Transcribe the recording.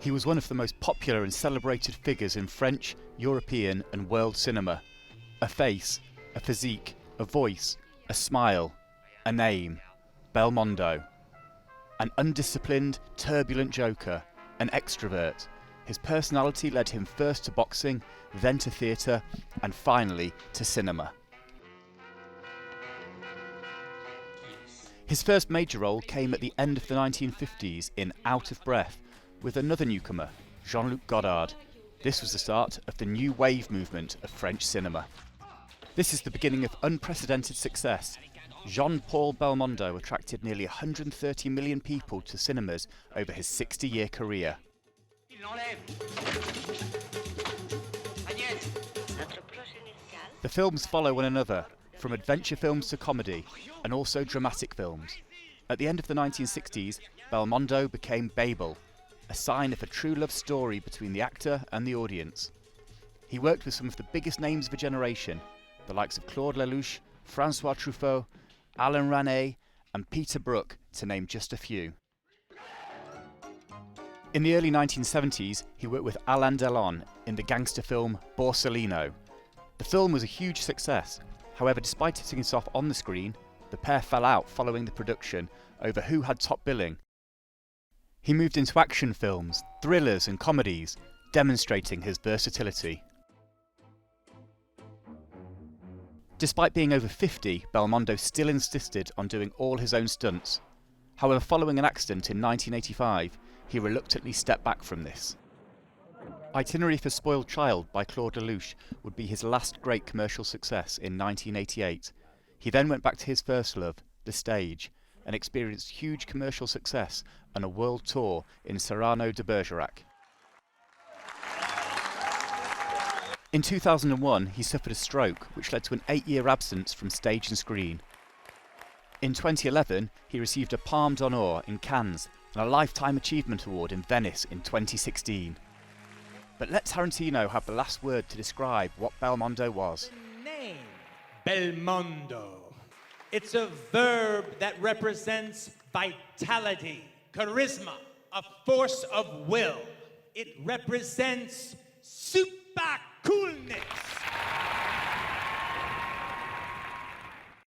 He was one of the most popular and celebrated figures in French, European and world cinema. A face, a physique, a voice, a smile, a name. Belmondo. An undisciplined, turbulent joker, an extrovert. His personality led him first to boxing, then to theatre, and finally to cinema. His first major role came at the end of the 1950s in Out of Breath, with another newcomer, Jean-Luc Godard. This was the start of the new wave movement of French cinema. This is the beginning of unprecedented success. Jean-Paul Belmondo attracted nearly 130 million people to cinemas over his 60-year career. The films follow one another, from adventure films to comedy, and also dramatic films. At the end of the 1960s, Belmondo became Babel, a sign of a true love story between the actor and the audience. He worked with some of the biggest names of a generation, the likes of Claude Lelouch, François Truffaut, Alain Resnais, and Peter Brook, to name just a few. In the early 1970s, he worked with Alain Delon in the gangster film Borsellino. The film was a huge success. However, despite hitting it off on the screen, the pair fell out following the production over who had top billing. He moved into action films, thrillers and comedies, demonstrating his versatility. Despite being over 50, Belmondo still insisted on doing all his own stunts. However, following an accident in 1985, he reluctantly stepped back from this. Itinerary for Spoiled Child by Claude Lelouch would be his last great commercial success in 1988. He then went back to his first love, the stage, and experienced huge commercial success and a world tour in Cyrano de Bergerac. In 2001, he suffered a stroke, which led to an 8-year absence from stage and screen. In 2011, he received a Palme d'Honneur in Cannes and a Lifetime Achievement Award in Venice in 2016. But let Tarantino have the last word to describe what Belmondo was. The name, Belmondo. It's a verb that represents vitality, charisma, a force of will. It represents super coolness.